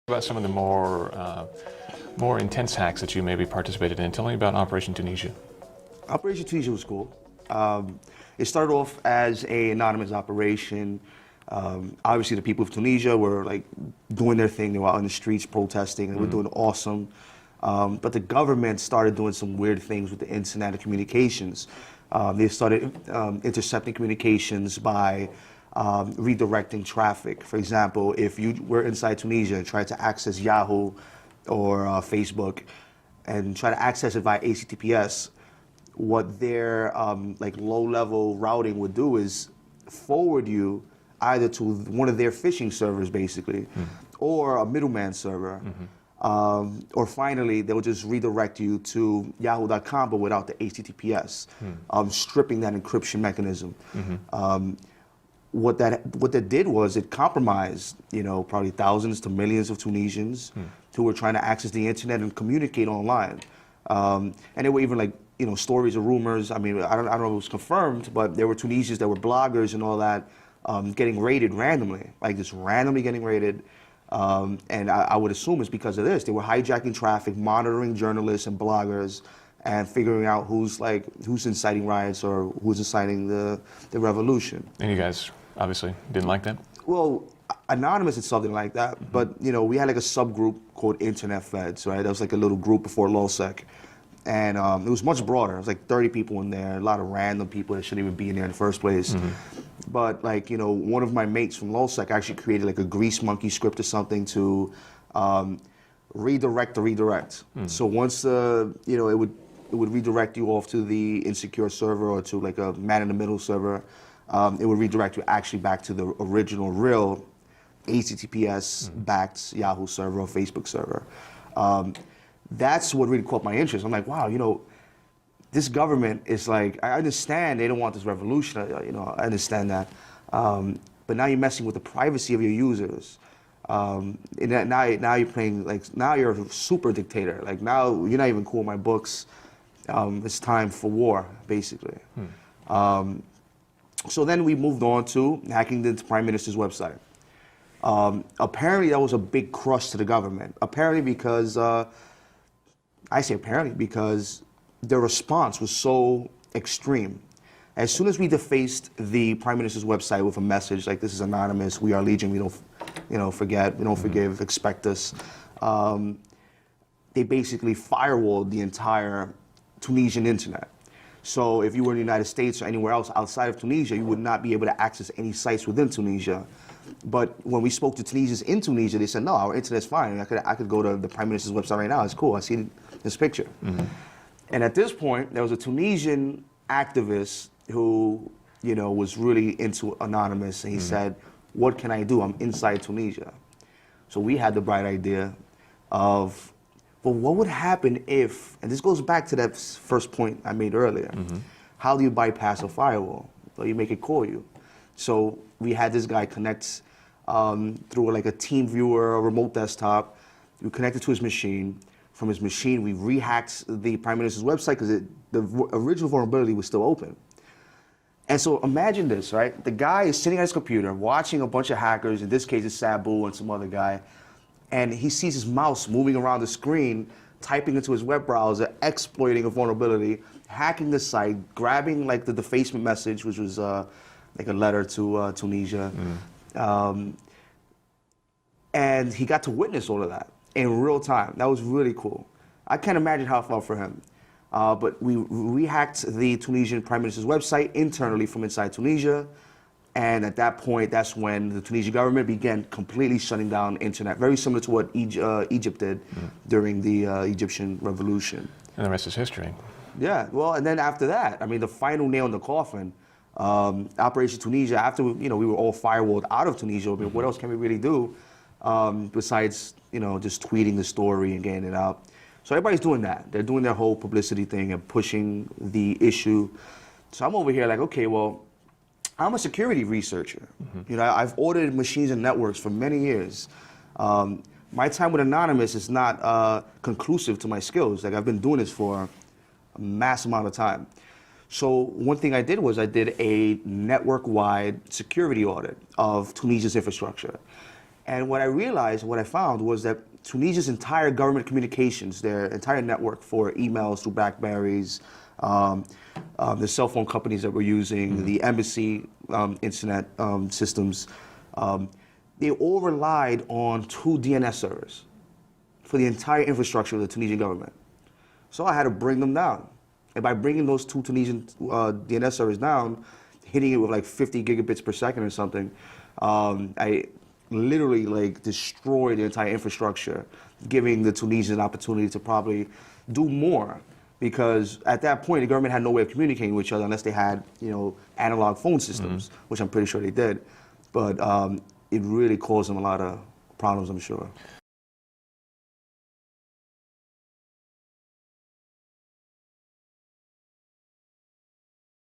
About some of the more intense hacks that you maybe participated in. Tell me about Operation Tunisia. Operation Tunisia was cool. It started off as an anonymous operation. Obviously, the people of Tunisia were like doing their thing. They were out in the streets protesting, and they were doing awesome. But the government started doing some weird things with the internet and communications. They started intercepting communications by redirecting traffic. For example, if you were inside Tunisia and tried to access Yahoo or Facebook and try to access it via HTTPS, what their like low-level routing would do is forward you either to one of their phishing servers, basically, or a middleman server. Or finally, they'll just redirect you to yahoo.com, but without the HTTPS, stripping that encryption mechanism. What that did was it compromised, probably thousands to millions of Tunisians who were trying to access the internet and communicate online. And there were even stories or rumors. I mean, I don't know if it was confirmed, but there were Tunisians that were bloggers and all that getting raided randomly, like just randomly getting raided. And I would assume it's because of this. They were hijacking traffic, monitoring journalists and bloggers, and figuring out who's inciting riots or who's inciting the revolution. And you guys obviously didn't like that? Well, Anonymous itself didn't like that, but we had like a subgroup called Internet Feds, right? That was like a little group before LulzSec. And it was much broader. It was like 30 people in there, a lot of random people that shouldn't even be in there in the first place. But one of my mates from LulzSec actually created like a grease monkey script or something to redirect the redirect. So once it would redirect you off to the insecure server or to like a man-in-the-middle server. It would redirect you actually back to the original, real HTTPS-backed Yahoo server or Facebook server. That's what really caught my interest. I'm like, wow, this government is like, I understand they don't want this revolution, I understand that. But now you're messing with the privacy of your users. And now you're playing, now you're a super dictator. Like now you're not even cool with my books. It's time for war, basically. So then we moved on to hacking the Prime Minister's website. Apparently that was a big crush to the government. Apparently because, I say apparently because the response was so extreme. As soon as we defaced the Prime Minister's website with a message like, this is anonymous, we are Legion, we don't forget, we don't forgive, expect us, they basically firewalled the entire Tunisian internet. So if you were in the United States or anywhere else outside of Tunisia, you would not be able to access any sites within Tunisia. But when we spoke to Tunisians in Tunisia, they said, no, our internet's fine. I could go to the Prime Minister's website right now. It's cool. I see this picture. And at this point, there was a Tunisian activist who, was really into Anonymous. And he said, what can I do? I'm inside Tunisia. So we had the bright idea of, well, what would happen if, and this goes back to that first point I made earlier, how do you bypass a firewall? Well, you make it call you. So we had this guy connect through like a team viewer, a remote desktop. We connected to his machine. From his machine, we rehacked the Prime Minister's website because the original vulnerability was still open. And so imagine this, right? The guy is sitting at his computer watching a bunch of hackers, in this case it's Sabu and some other guy, and he sees his mouse moving around the screen, typing into his web browser, exploiting a vulnerability, hacking the site, grabbing like the defacement message, which was like a letter to Tunisia. And he got to witness all of that in real time. That was really cool. I can't imagine how it felt for him. But we rehacked the Tunisian Prime Minister's website internally from inside Tunisia. And at that point, that's when the Tunisian government began completely shutting down internet, very similar to what Egypt did during the Egyptian revolution. And the rest is history. Yeah, well, and then after that, I mean, the final nail in the coffin, Operation Tunisia, after we were all firewalled out of Tunisia, I mean, what else can we really do besides, just tweeting the story and getting it out? So everybody's doing that. They're doing their whole publicity thing and pushing the issue. So I'm over here like, okay, well, I'm a security researcher. I've audited machines and networks for many years. My time with Anonymous is not conclusive to my skills. Like I've been doing this for a mass amount of time. So one thing I did was I did a network-wide security audit of Tunisia's infrastructure. And what I realized, what I found was that Tunisia's entire government communications, their entire network for emails through Blackberries, the cell phone companies that we're using, the embassy internet systems, they all relied on 2 DNS servers for the entire infrastructure of the Tunisian government. So I had to bring them down. And by bringing those 2 Tunisian DNS servers down, hitting it with like 50 gigabits per second or something, I literally like destroyed the entire infrastructure, giving the Tunisians an opportunity to probably do more. Because at that point, the government had no way of communicating with each other unless they had, analog phone systems, which I'm pretty sure they did. But it really caused them a lot of problems, I'm sure.